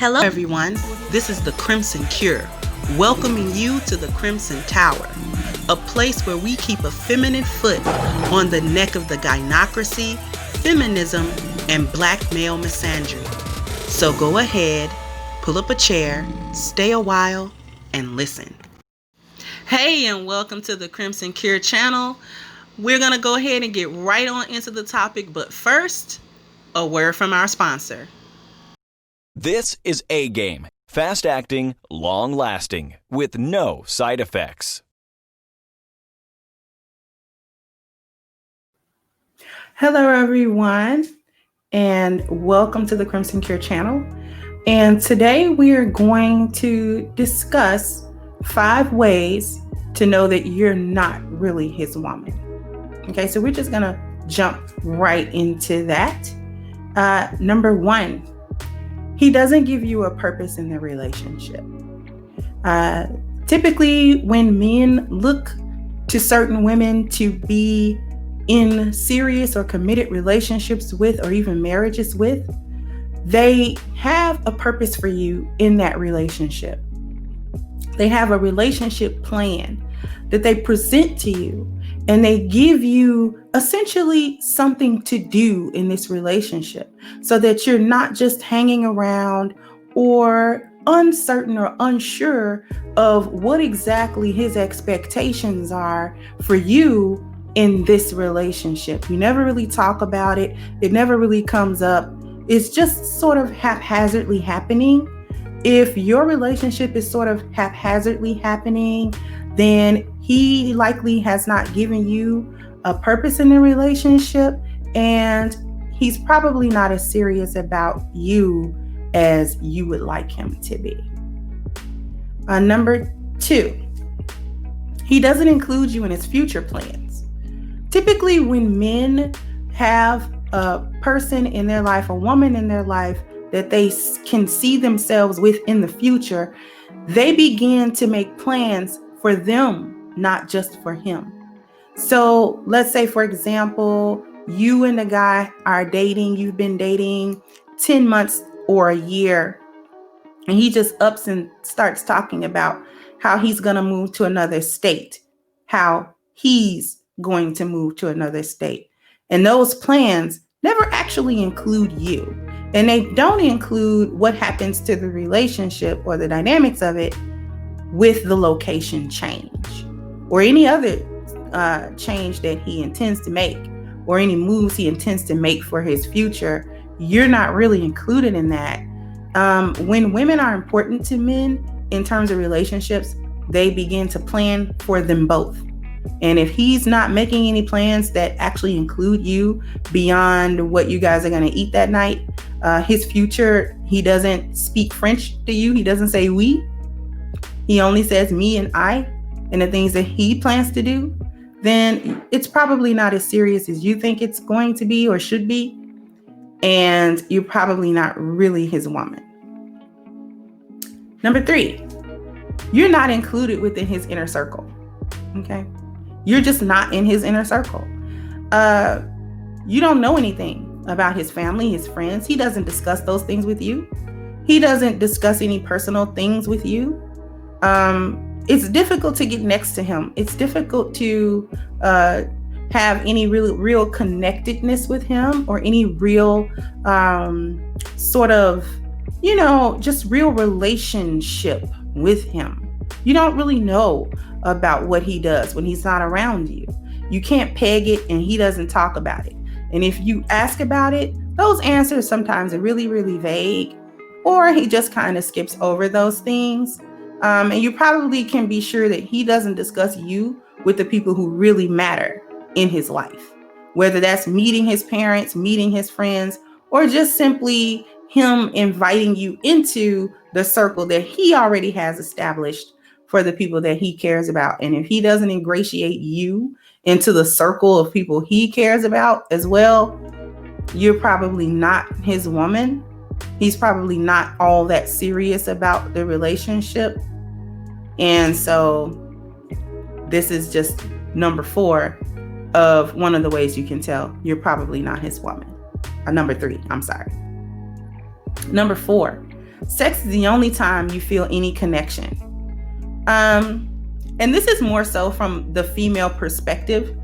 Hello, everyone. This is the Crimson Cure, welcoming you to the Crimson Tower, a place where we keep a feminine foot on the neck of the gynocracy, feminism, and black male misandry. So go ahead, pull up a chair, stay a while, and listen. Hey, and welcome to the Crimson Cure channel. We're going to go ahead and get right on into the topic, but first, a word from our sponsor. This is A-Game, fast-acting, long-lasting, with no side effects. Hello, everyone, and welcome to the Crimson Cure channel. And today we are going to discuss 5 ways to know that you're not really his woman. Okay, so we're just going to jump right into that. Number 1. He doesn't give you a purpose in the relationship. Typically, when men look to certain women to be in serious or committed relationships with, or even marriages with, they have a purpose for you in that relationship. They have a relationship plan that they present to you, and they give you essentially something to do in this relationship so that you're not just hanging around or uncertain or unsure of what exactly his expectations are for you in this relationship. You never really talk about it. It never really comes up. It's just sort of haphazardly happening. If your relationship is sort of haphazardly happening, then he likely has not given you a purpose in the relationship, and he's probably not as serious about you as you would like him to be. Number 2, he doesn't include you in his future plans. Typically, when men have a person in their life, a woman in their life that they can see themselves with in the future, they begin to make plans for them, not just for him. So let's say, for example, you and the guy are dating, you've been dating 10 months or a year, and he just ups and starts talking about how he's going to move to another state, how he's going to move to another state. And those plans never actually include you. And they don't include what happens to the relationship or the dynamics of it with the location change or any other change that he intends to make, or any moves he intends to make for his future. You're not really included in that. When women are important to men in terms of relationships, they begin to plan for them both. And if he's not making any plans that actually include you beyond what you guys are going to eat that night, his future, he doesn't speak French to you. He doesn't say oui. He only says me and I and the things that he plans to do, then it's probably not as serious as you think it's going to be or should be. And you're probably not really his woman. Number 3, you're not included within his inner circle. Okay. You're just not in his inner circle. You don't know anything about his family, his friends. He doesn't discuss those things with you. He doesn't discuss any personal things with you. It's difficult to get next to him. It's difficult to have any real connectedness with him, or any real sort of, just real relationship with him. You don't really know about what he does when he's not around you. You can't peg it, and he doesn't talk about it. And if you ask about it, those answers sometimes are really, really vague, or he just kind of skips over those things. And you probably can be sure that he doesn't discuss you with the people who really matter in his life, whether that's meeting his parents, meeting his friends, or just simply him inviting you into the circle that he already has established for the people that he cares about. And if he doesn't ingratiate you into the circle of people he cares about as well, you're probably not his woman. He's probably not all that serious about the relationship. And so this is just number 4 of one of the ways you can tell you're probably not his woman. Number 3, I'm sorry. Number 4, Sex is the only time you feel any connection. And this is more so from the female perspective.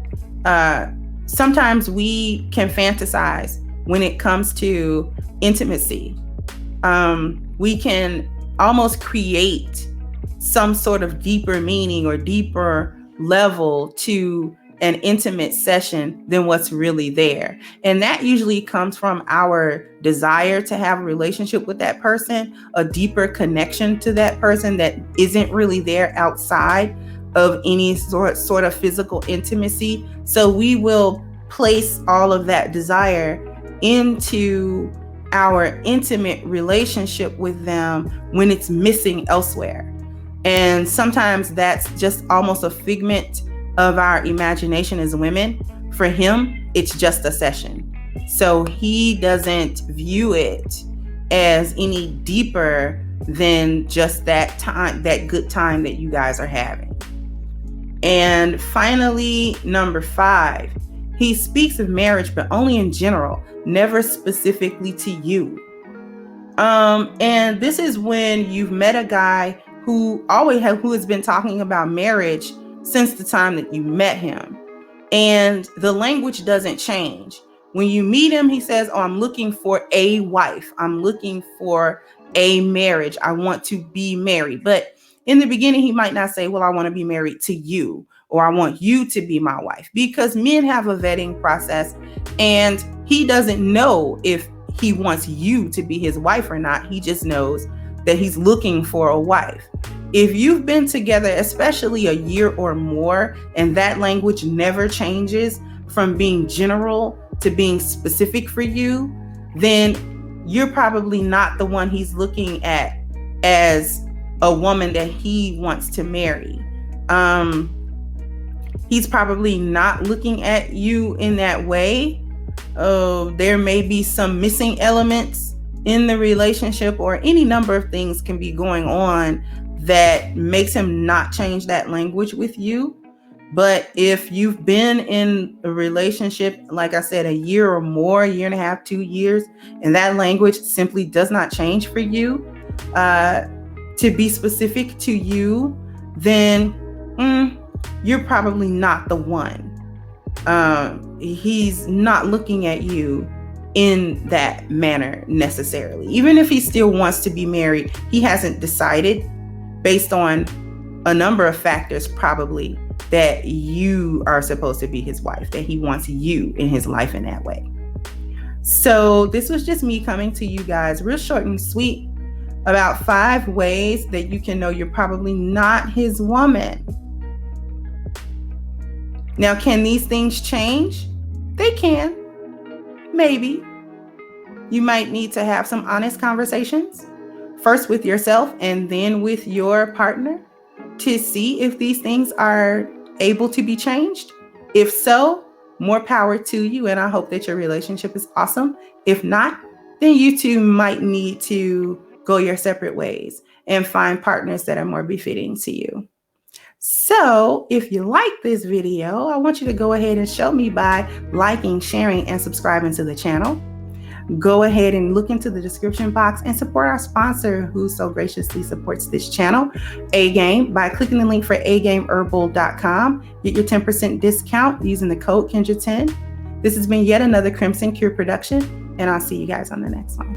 Sometimes we can fantasize when it comes to intimacy. We can almost create some sort of deeper meaning or deeper level to an intimate session than what's really there. And that usually comes from our desire to have a relationship with that person, a deeper connection to that person that isn't really there outside of any sort of physical intimacy. So we will place all of that desire into our intimate relationship with them when it's missing elsewhere. And sometimes that's just almost a figment of our imagination as women. For him, it's just a session. So he doesn't view it as any deeper than just that time, that good time that you guys are having. And finally, number 5, he speaks of marriage, but only in general, never specifically to you. And this is when you've met a guy who has been talking about marriage since the time that you met him. And the language doesn't change. When you meet him, he says, "Oh, I'm looking for a wife. I'm looking for a marriage. I want to be married." But in the beginning, he might not say, "Well, I want to be married to you," or "I want you to be my wife," because men have a vetting process and he doesn't know if he wants you to be his wife or not. He just knows that he's looking for a wife. If you've been together, especially a year or more, and that language never changes from being general to being specific for you, then you're probably not the one he's looking at as a woman that he wants to marry. He's probably not looking at you in that way. There may be some missing elements in the relationship, or any number of things can be going on that makes him not change that language with you. But if you've been in a relationship, like I said, a year or more, a year and a half, 2 years, and that language simply does not change for you, to be specific to you, then you're probably not the one. He's not looking at you in that manner necessarily. Even if he still wants to be married, he hasn't decided, based on a number of factors probably, that you are supposed to be his wife, that he wants you in his life in that way. So this was just me coming to you guys real short and sweet about 5 ways that you can know you're probably not his woman. Now, can these things change? They can. Maybe. You might need to have some honest conversations, first with yourself and then with your partner, to see if these things are able to be changed. If so, more power to you, and I hope that your relationship is awesome. If not, then you two might need to go your separate ways and find partners that are more befitting to you. So if you like this video, I want you to go ahead and show me by liking, sharing, and subscribing to the channel. Go ahead and look into the description box and support our sponsor who so graciously supports this channel, A-Game, by clicking the link for agameherbal.com. Get your 10% discount using the code Kendra10. This has been yet another Crimson Cure production, and I'll see you guys on the next one.